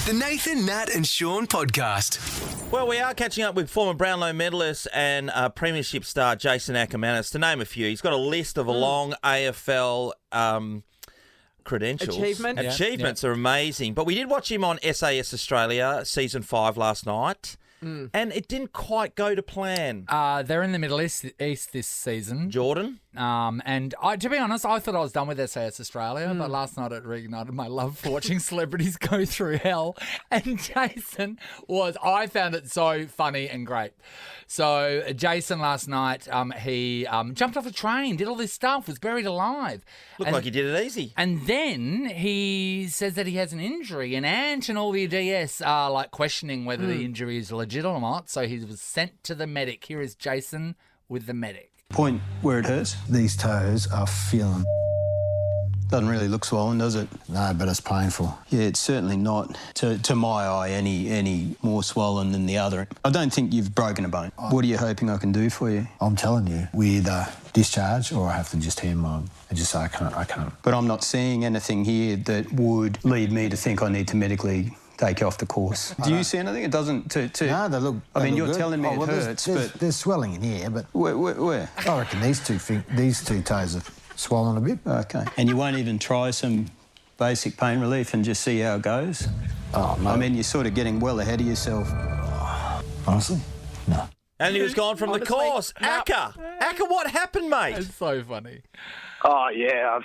The Nathan, Nat and Shaun podcast. Well, we are catching up with former Brownlow medalist and premiership star Jason Akermanis, to name a few. He's got a list of a long AFL credentials. Achievements are amazing. But we did watch him on SAS Australia, Season 5 last night, and it didn't quite go to plan. They're in the Middle East this season. Jordan? And to be honest, I thought I was done with SAS Australia, but last night it reignited my love for watching celebrities go through hell. And Jason I found it so funny and great. So Jason last night, he jumped off a train, did all this stuff, was buried alive. Looked like he did it easy. And then he says that he has an injury, and Ant and all the DS are like questioning whether the injury is legit or not. So he was sent to the medic. Here is Jason with the medic. Point where it hurts. These toes are feeling. Doesn't really look swollen, does it? No, but it's painful. Yeah, it's certainly not, to my eye, any more swollen than the other. I don't think you've broken a bone. What are you hoping I can do for you? I'm telling you, we either discharge or I have to just hand mine and just say I can't. But I'm not seeing anything here that would lead me to think I need to medically take you off the course. Do you see anything? It doesn't. No, they look. I mean, look you're good. telling me it hurts, but there's swelling in here. But where? I reckon these two toes have swollen a bit. Okay. And you won't even try some basic pain relief and just see how it goes? Oh no. I mean, you're sort of getting well ahead of yourself. Honestly, no. And he was gone from the course. Aker, what happened, mate? It's so funny. Oh, yeah.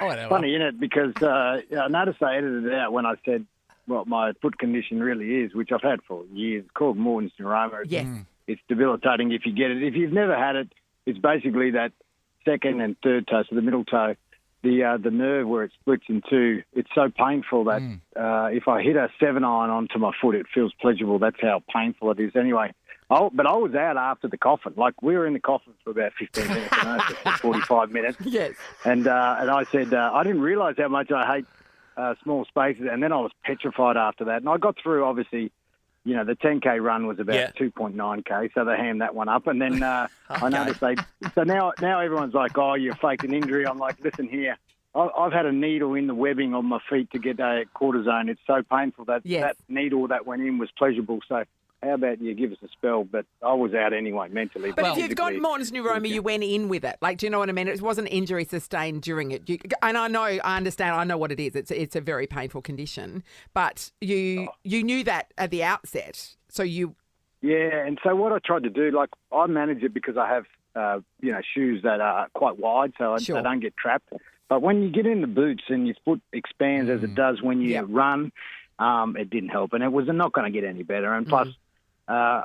Whatever. Funny, isn't it? Because I noticed I edited it out when I said what my foot condition really is, which I've had for years. It's called Morton's neuroma. Yes. It's debilitating if you get it. If you've never had it, it's basically that second and third toe, so the middle toe, the nerve where it splits in two. It's so painful that if I hit a 7-iron onto my foot, it feels pleasurable. That's how painful it is. Anyway, but I was out after the coffin. Like, we were in the coffin for about 15 minutes, 45 minutes. Yes. And I said, I didn't realise how much I hate small spaces, and then I was petrified after that. And I got through, obviously, the 10K run was about 2.9K, so they hammed that one up. And then I noticed so now everyone's like, oh, you faked an injury. I'm like, listen here, I've had a needle in the webbing on my feet to get a cortisone. It's so painful that that needle that went in was pleasurable. So how about you give us a spell? But I was out anyway, mentally. But if you've got Morton's neuroma, you went in with it. Like, do you know what I mean? It wasn't injury sustained during it. And I understand, I know what it is. It's a very painful condition. But you knew that at the outset. So you... Yeah, and so what I tried to do, like, I manage it because I have, shoes that are quite wide, so they don't get trapped. But when you get in the boots and your foot expands as it does when you run, it didn't help. And it was not going to get any better. And plus...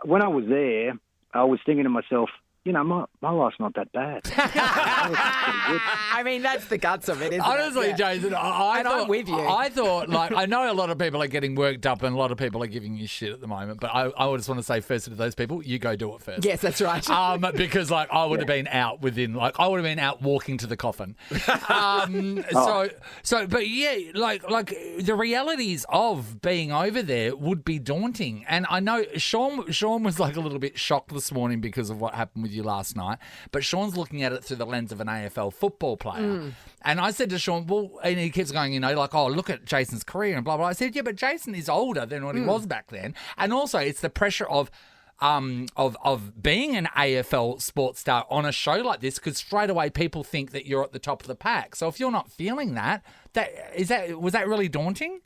when I was there, I was thinking to myself, my life's not that bad. I mean, that's the guts of it, isn't Honestly, it? Jason, I'm with you. I thought, I know a lot of people are getting worked up and a lot of people are giving you shit at the moment, but I would just want to say first to those people, you go do it first. Yes, that's right. Because, I would have been out I would have been out walking to the coffin. But yeah, the realities of being over there would be daunting. And I know Shaun was a little bit shocked this morning because of what happened with you last night, but Shaun's looking at it through the lens of an AFL football player. And I said to Shaun, and he keeps going, oh, look at Jason's career and blah, blah. I said, yeah, but Jason is older than what he was back then. And also it's the pressure of being an AFL sports star on a show like this, because straight away people think that you're at the top of the pack. So if you're not feeling was that really daunting?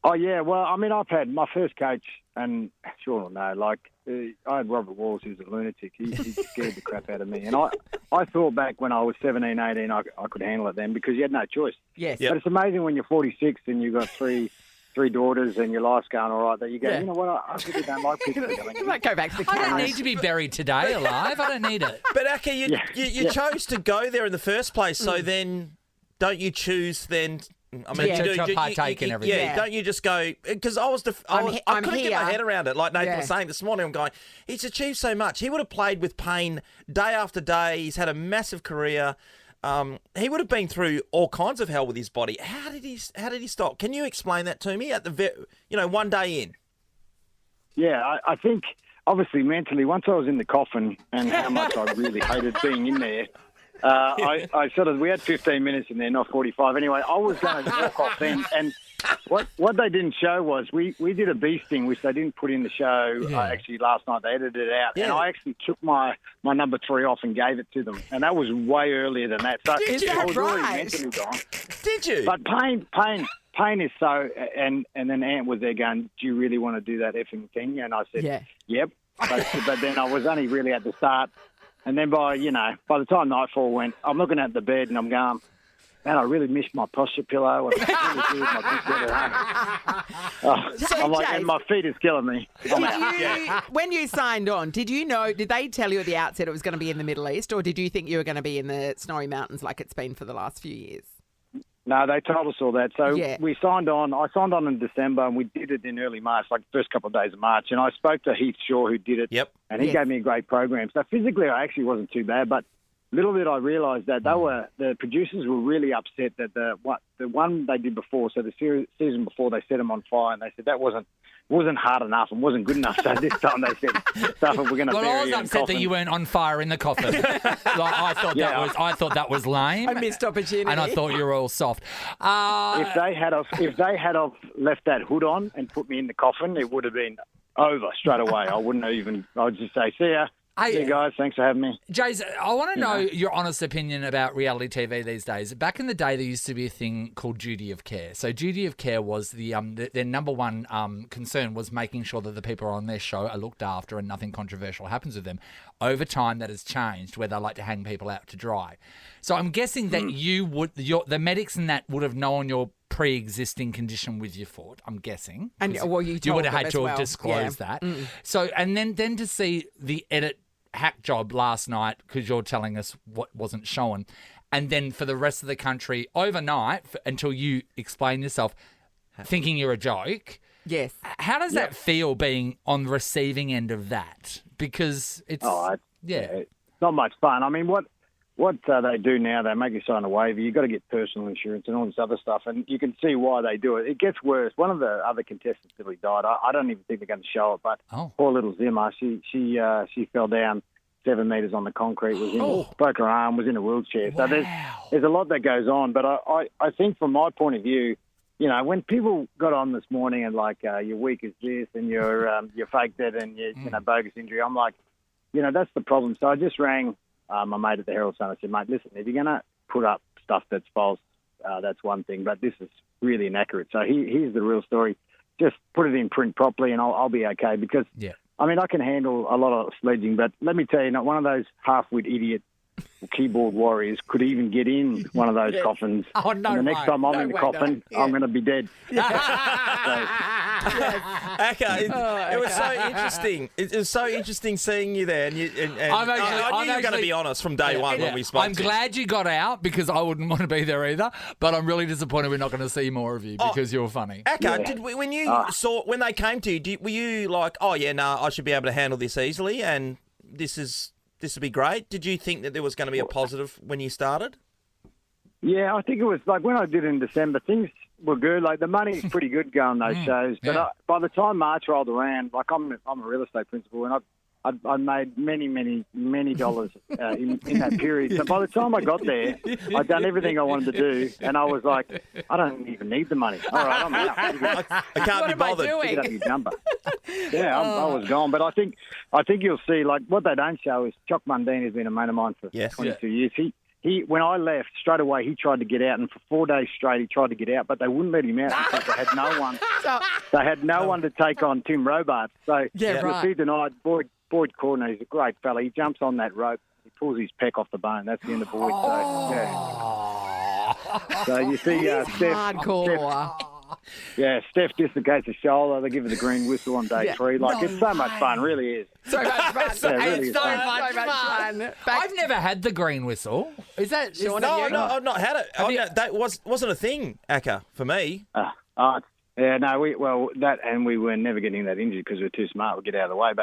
Oh, yeah. Well, I mean, I've had my first coach, and Sean will know, I had Robert Walls, who's a lunatic. He scared the crap out of me. And I thought back when I was 17, 18, I could handle it then because you had no choice. Yes. But it's amazing when you're 46 and you've got three daughters and your life's going all right that you go, you know what, I really don't like people killing You might go back to the I don't couch. need to be buried today alive. I don't need it. But, Aker, you chose to go there in the first place, so then don't you choose then... to partake in everything. Yeah, don't you just go... Because I couldn't get my head around it. Like Nathan was saying this morning, I'm going, he's achieved so much. He would have played with pain day after day. He's had a massive career. He would have been through all kinds of hell with his body. How did he stop? Can you explain that to me at the one day in? Yeah, I think, obviously, mentally, once I was in the coffin and how much I really hated being in there, we had 15 minutes in there, not 45. Anyway, I was going to walk off then, and what they didn't show was we did a bee sting, which they didn't put in the show. Actually, last night they edited it out, and I actually took my number 3 off and gave it to them, and that was way earlier than that. So Is that I was already right? mentally gone. Did you? But pain is so. And then Ant was there going, "Do you really want to do that effing thing?" And I said, "Yep." But then I was only really at the start, and then by the time nightfall went, I'm looking at the bed and I'm going, man, I really missed my posture pillow. And I really did my I'm like, and my feet is killing me. When you signed on, did they tell you at the outset it was going to be in the Middle East, or did you think you were going to be in the Snowy Mountains like it's been for the last few years? No, they told us all that. So we signed on. I signed on in December, and we did it in early March, like the first couple of days of March. And I spoke to Heath Shaw, who did it, and he gave me a great program. So physically, I actually wasn't too bad, but little did I realise that the producers were really upset that the one they did before, so the season before, they set them on fire, and they said that wasn't hard enough and wasn't good enough. So this time they said, "Stuff we're going to bury." Well, I was you in upset coffin. that you weren't on fire in the coffin. I thought that was lame. A missed opportunity. And I thought you were all soft. If they had left that hood on and put me in the coffin, it would have been over straight away. I wouldn't even. I would just say, "See ya." Hey guys, thanks for having me. Jace, I want to know your honest opinion about reality TV these days. Back in the day, there used to be a thing called duty of care. So duty of care was their number one concern was making sure that the people on their show are looked after and nothing controversial happens with them. Over time, that has changed, where they like to hang people out to dry. So I'm guessing that the medics and that would have known your pre-existing condition with your foot, I'm guessing. And you would have had to have disclosed that. So, and then to see the edit hack job last night, because you're telling us what wasn't shown, and then for the rest of the country overnight until you explain yourself, thinking you're a joke. Yes. How does that feel, being on the receiving end of that? Because it's it's not much fun. I mean, what they do now, they make you sign a waiver. You've got to get personal insurance and all this other stuff, and you can see why they do it. It gets worse. One of the other contestants really died. I don't even think they're going to show it, but poor little Zimmer, she fell down 7 metres on the concrete, broke her arm, was in a wheelchair. Wow. So there's a lot that goes on. But I think from my point of view, when people got on this morning and like your week is this and you faked it and you bogus injury, I'm like, that's the problem. So I just rang my mate at the Herald Sun. I said, mate, listen, if you're going to put up stuff that's false, that's one thing, but this is really inaccurate. So here's the real story. Just put it in print properly and I'll be okay, because, I mean, I can handle a lot of sledging, but let me tell you, not one of those half-wit idiot keyboard warriors could even get in one of those coffins. Oh, no, and the next time I'm in the coffin, I'm going to be dead. Aka, it was so interesting. It was so interesting seeing you there. And I knew you were going to be honest from day one when we spoke. I'm glad you got out, because I wouldn't want to be there either. But I'm really disappointed we're not going to see more of you, because you're funny. Aka, when they came to you, were you like, I should be able to handle this easily, and this would be great? Did you think that there was going to be a positive when you started? Yeah, I think it was like when I did it in December, things were good. Like the money's pretty good going those shows. But by the time March rolled around, like I'm a real estate principal, and I made many dollars in that period. So by the time I got there, I'd done everything I wanted to do, and I was like, I don't even need the money. All right, I'm out. I can't be bothered. Pick up your jumper. Yeah, I was gone. But I think you'll see, like, what they don't show is Chuck Mundine has been a mate of mine for 22 years. He when I left, straight away he tried to get out, and for 4 days straight he tried to get out, but they wouldn't let him out because they had no one. They had no one to take on Tim Robart. So you'll see tonight, Boyd Cordner, he's a great fella. He jumps on that rope, he pulls his pec off the bone. That's the end of Boyd. So you see, hardcore. Steph dislocates the shoulder. They give her the green whistle on day 3. It's so much fun, really is. So much fun. Really it's so much fun. I've never had the green whistle. Is that? Sean, no, I've not had it. That wasn't a thing, Aka, for me. We were never getting that injured because we were too smart. We'd get out of the way.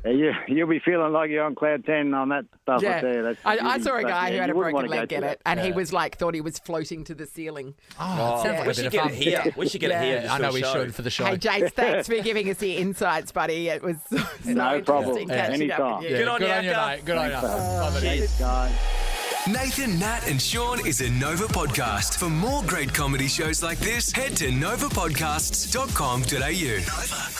But you'll be feeling like you're on cloud 10 on that stuff. Yeah. I saw a guy who had a broken leg get it, and he was thought he was floating to the ceiling. Sounds like we should get it here. We should get it here. I know we should for the show. Hey, Jace, thanks for giving us the insights, buddy. It was so no problem. interesting catching up Anytime. with you. Good on you, mate. Good on you. Thanks, guys. Nathan, Nat and Shaun is a Nova podcast. For more great comedy shows like this, head to novapodcasts.com.au. Nova.